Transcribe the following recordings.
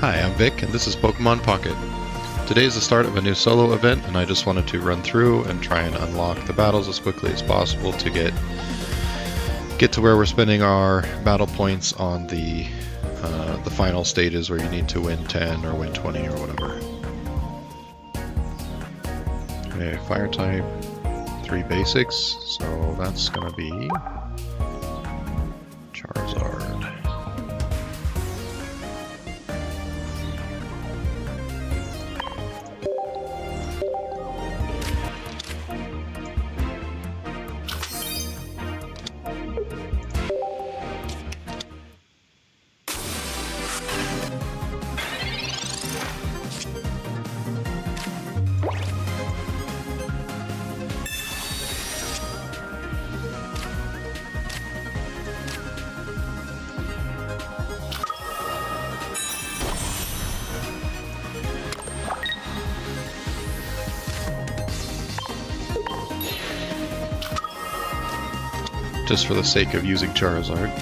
Hi, I'm Vic, and this is Pokemon Pocket. Today is the start of a new solo event, and I just wanted to run through and try and unlock the battles as quickly as possible to get to where we're spending our battle points on the final stages where you need to win 10 or win 20 or whatever. Okay, fire type, 3 basics, so that's gonna be Charizard. Just for the sake of using Charizard.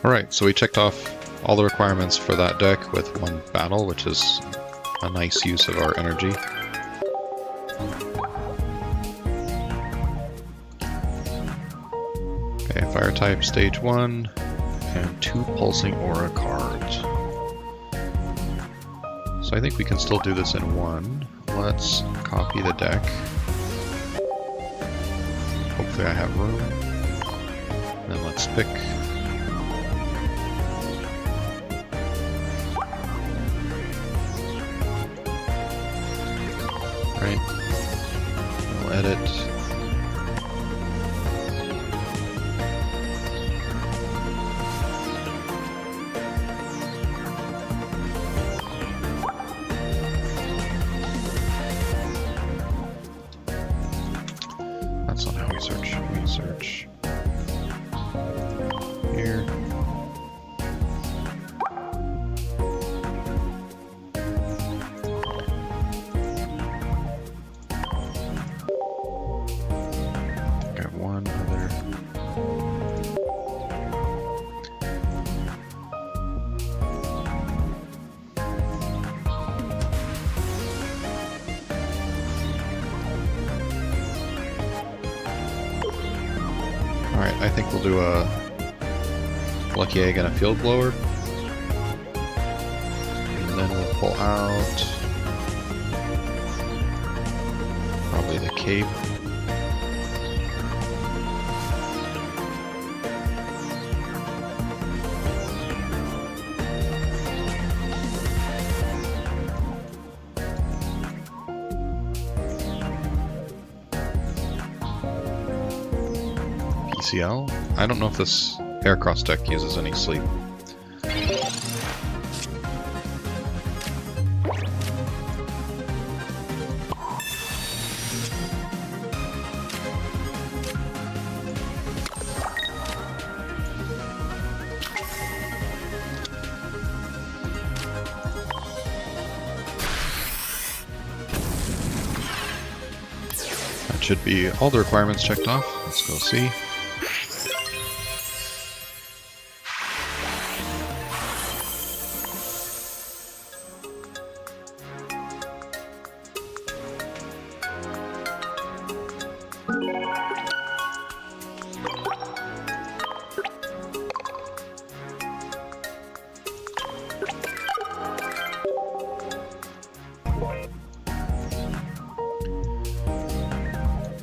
Alright, so we checked off all the requirements for that deck with one battle, which is a nice use of our energy. Okay, fire type stage 1, and 2 pulsing aura cards. So I think we can still do this in one. Let's copy the deck. Hopefully I have room. And then let's pick. Right. We'll edit. That's not how we search. We search here. Got one other. Alright, I think we'll do a Lucky Egg and a Field Blower. And then we'll pull out probably the Cape. PCL? I don't know if this Heracross deck uses any sleep. That should be all the requirements checked off. Let's go see.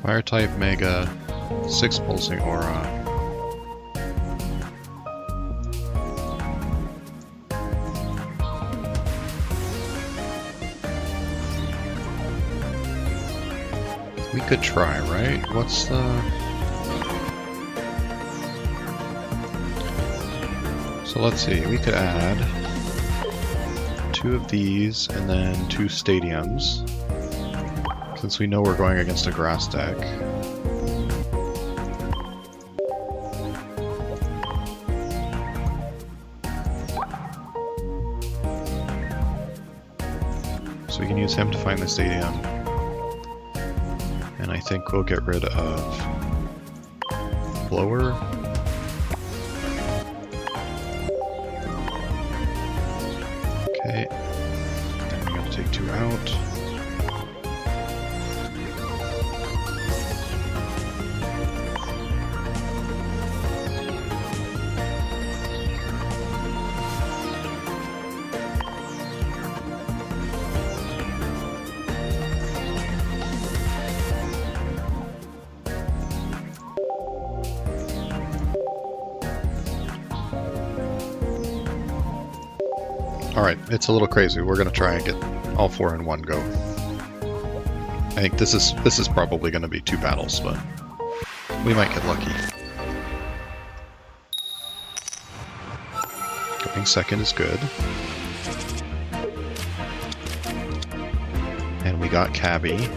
Fire type Mega, 6 pulsing aura. We could try, right? What's the... So let's see, we could add 2 of these and then 2 stadiums, since we know we're going against a grass deck. So we can use him to find the stadium. And I think we'll get rid of Blower. Okay. And we gotta take 2 out. Alright, it's a little crazy. We're gonna try and get all 4 in one go. I think this is probably gonna be 2 battles, but we might get lucky. Going second is good. And we got Cabby.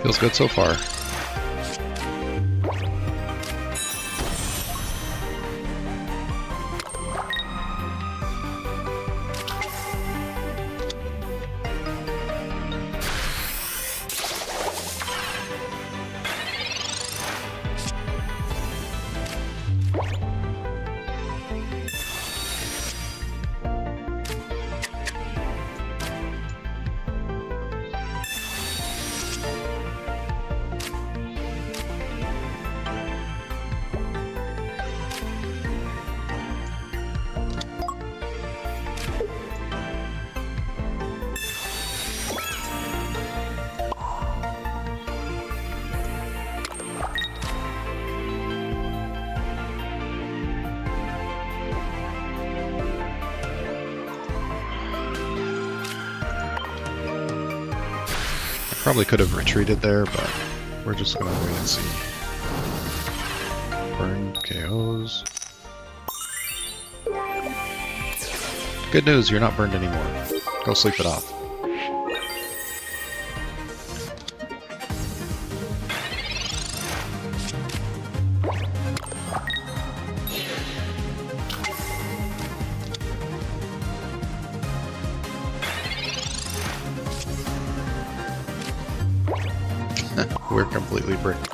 Feels good so far. Probably could have retreated there, but we're just gonna wait and see. Burn KOs. Good news, you're not burned anymore. Go sleep it off. We're completely bricked.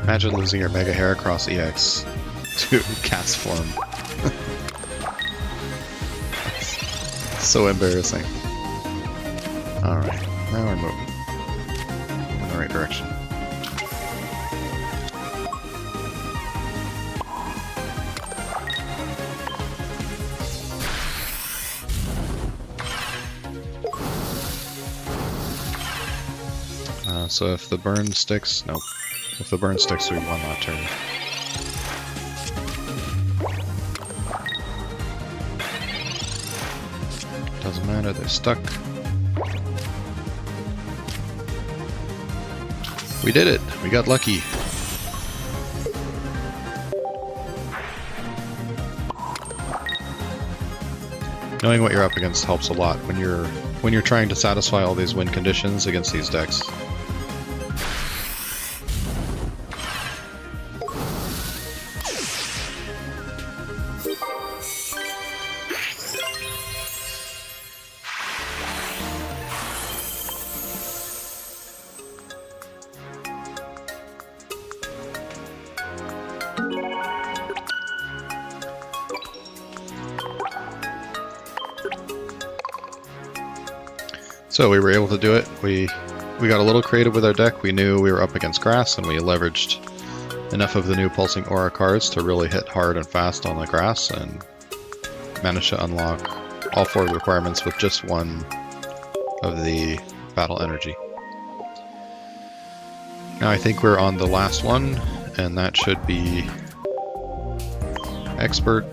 Imagine losing your Mega Heracross EX to cast form. That's so embarrassing. Alright, now we're moving in the right direction. So if the burn sticks, nope. If the burn sticks, we won that turn. Doesn't matter, they're stuck. We did it! We got lucky! Knowing what you're up against helps a lot when you're trying to satisfy all these win conditions against these decks. So we were able to do it. We got a little creative with our deck. We knew we were up against grass, and we leveraged enough of the new Pulsing Aura cards to really hit hard and fast on the grass, and managed to unlock all 4 requirements with just 1 of the battle energy. Now I think we're on the last one, and that should be Expert.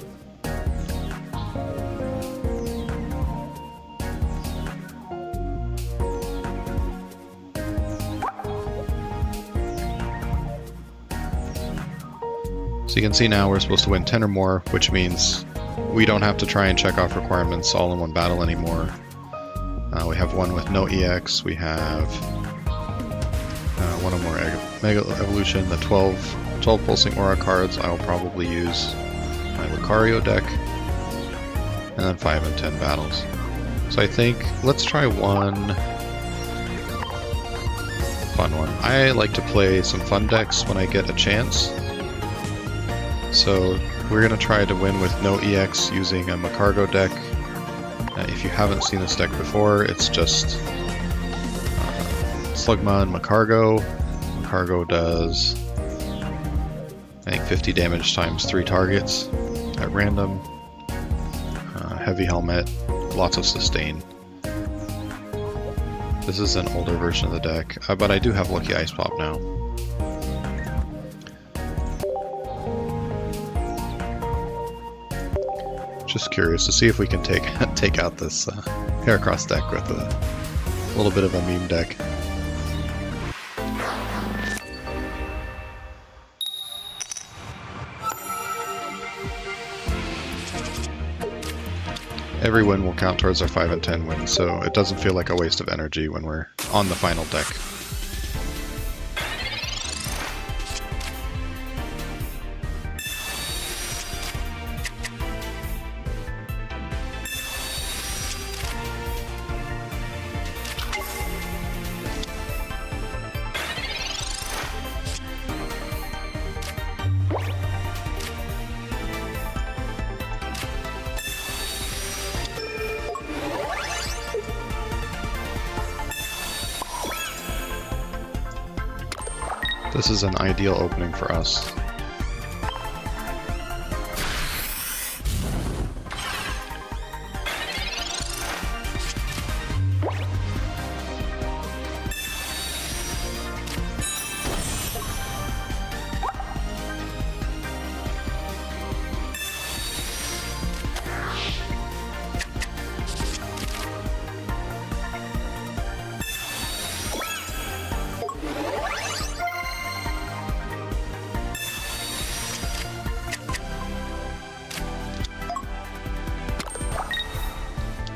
So you can see now we're supposed to win 10 or more, which means we don't have to try and check off requirements all in one battle anymore. We have one with no EX, we have one or more Mega Evolution, the 12 Pulsing Aura cards I will probably use my Lucario deck, and then 5 and 10 battles. So I think let's try one fun one. I like to play some fun decks when I get a chance. So we're going to try to win with no EX using a Macargo deck. If you haven't seen this deck before, it's just Slugma and Macargo. Macargo does, I think, 50 damage times 3 targets at random. Heavy helmet, lots of sustain. This is an older version of the deck, but I do have Lucky Ice Pop now. Just curious to see if we can take out this Heracross deck with a little bit of a meme deck. Every win will count towards our 5 and 10 wins, so it doesn't feel like a waste of energy when we're on the final deck. This is an ideal opening for us.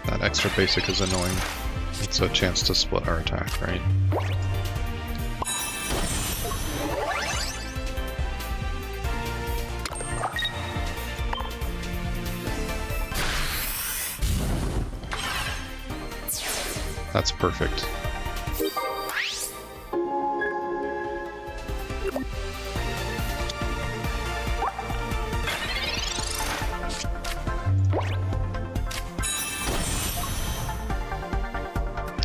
That extra basic is annoying. It's a chance to split our attack, right? That's perfect.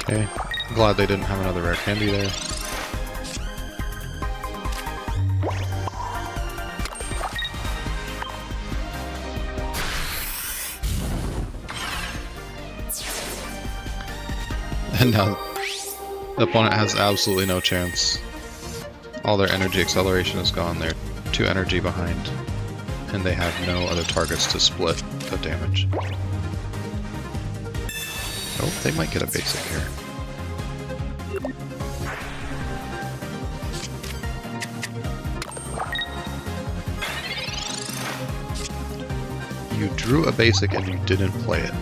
Okay, I'm glad they didn't have another rare candy there. And now the opponent has absolutely no chance. All their energy acceleration is gone, they're 2 energy behind, and they have no other targets to split the damage. Oh, they might get a basic here. You drew a basic and you didn't play it.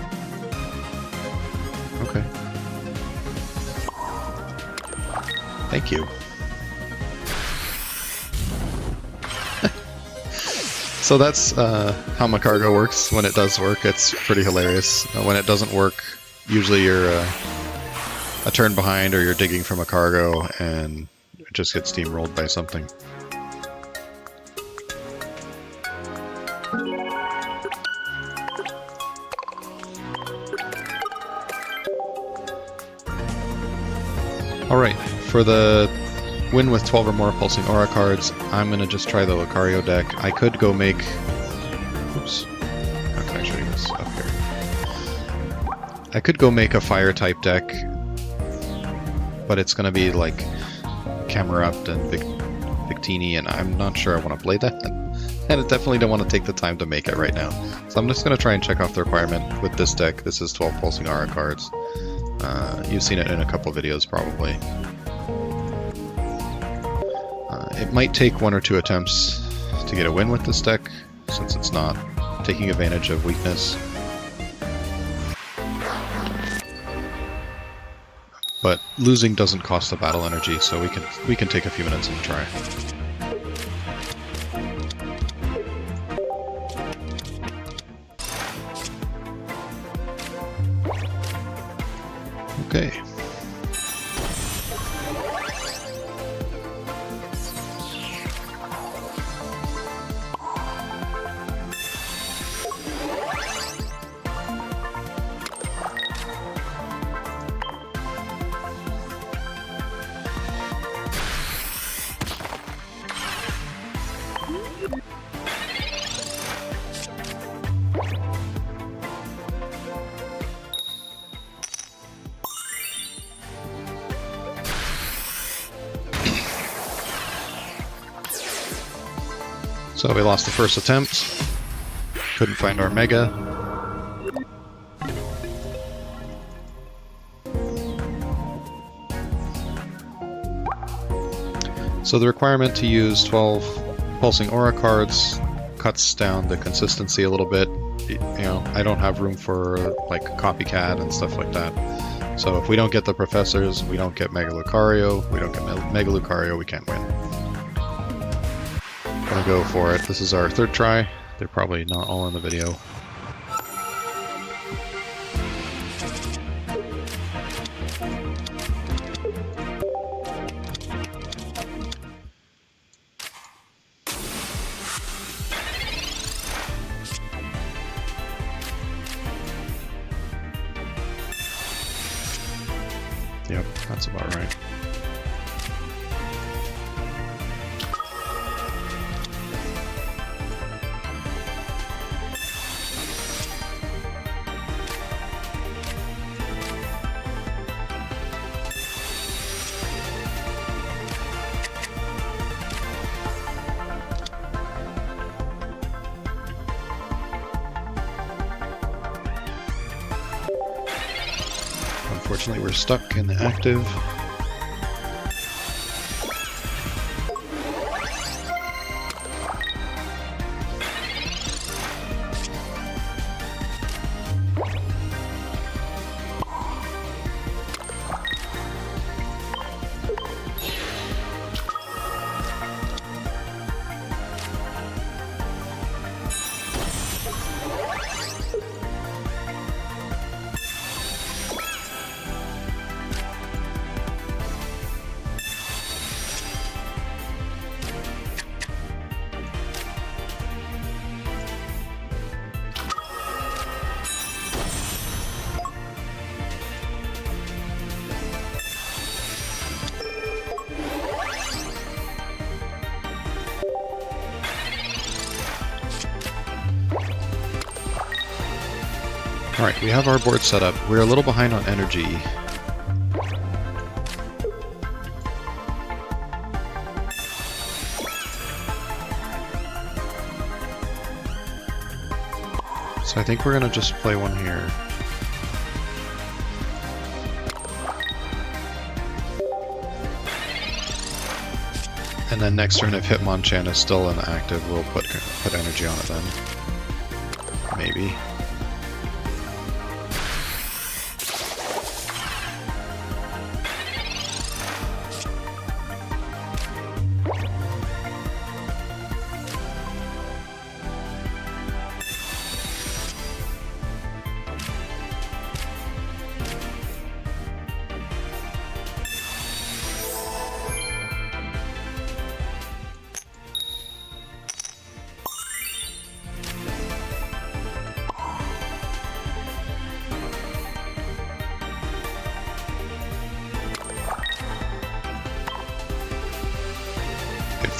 Thank you. So that's how my cargo works when it does work. It's pretty hilarious. When it doesn't work, usually you're a turn behind or you're digging from a cargo and it just gets steamrolled by something. Alright, for the win with 12 or more pulsing aura cards, I'm going to just try the Lucario deck. I could go make... Oops. How can I show you this up here? I could go make a fire type deck, but it's going to be like Camerupt and Victini, and I'm not sure I want to play that. And I definitely don't want to take the time to make it right now. So I'm just going to try and check off the requirement with this deck. This is 12 pulsing aura cards. You've seen it in a couple videos probably. It might take 1 or 2 attempts to get a win with this deck, since it's not taking advantage of weakness. But losing doesn't cost the battle energy, so we can take a few minutes and try. Okay. So we lost the first attempt, couldn't find our Mega. So the requirement to use 12 pulsing aura cards cuts down the consistency a little bit. You know, I don't have room for like copycat and stuff like that. So if we don't get the professors, we don't get Mega Lucario, we don't get Mega Lucario, we can't win. Gonna go for it. This is our 3rd try. They're probably not all in the video. Yep, that's about right. Unfortunately, we're stuck in the active. Alright, we have our board set up. We're a little behind on energy. So I think we're going to just play one here. And then next turn, if Hitmonchan is still in the active, we'll put energy on it then. Maybe.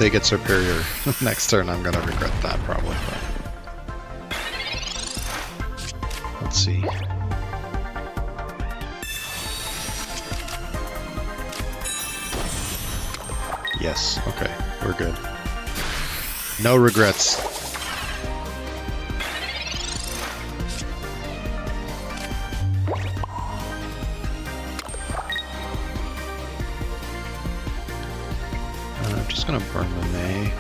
they get superior next turn, I'm gonna regret that probably. But let's see. Yes, okay, we're good. No regrets. I'm just gonna burn the May.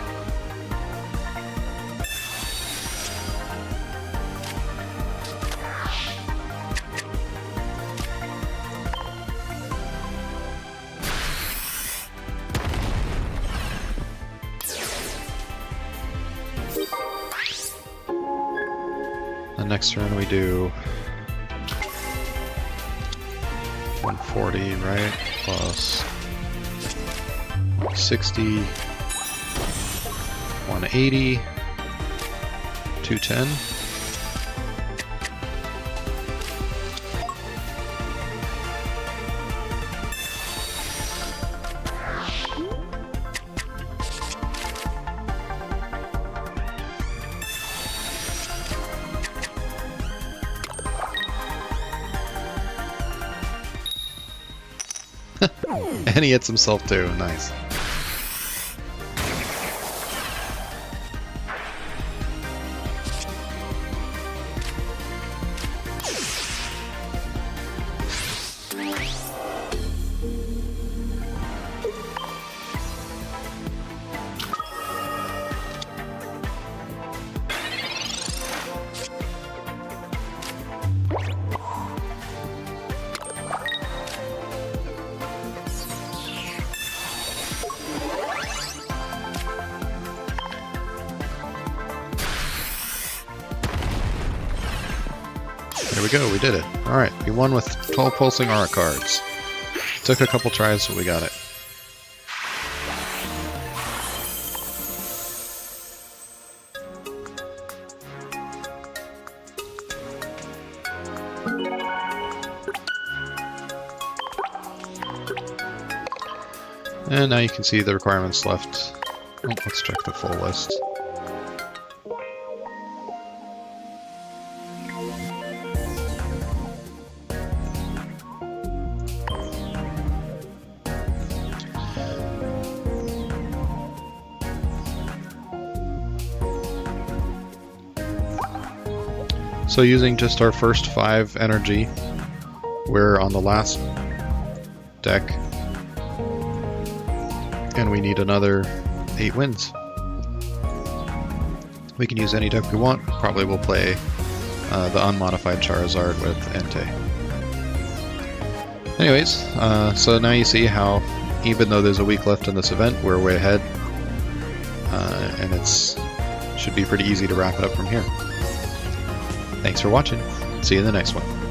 The next turn we do 140, right? Plus 60, 180, 210. And he hits himself too, nice. There we go, we did it. Alright, we won with 12 pulsing aura cards. Took a couple tries, but we got it. And now you can see the requirements left. Oh, let's check the full list. So using just our first 5 energy, we're on the last deck, and we need another 8 wins. We can use any deck we want. Probably we'll play the unmodified Charizard with Entei. Anyways, so now you see how, even though there's a week left in this event, we're way ahead, and should be pretty easy to wrap it up from here. Thanks for watching. See you in the next one.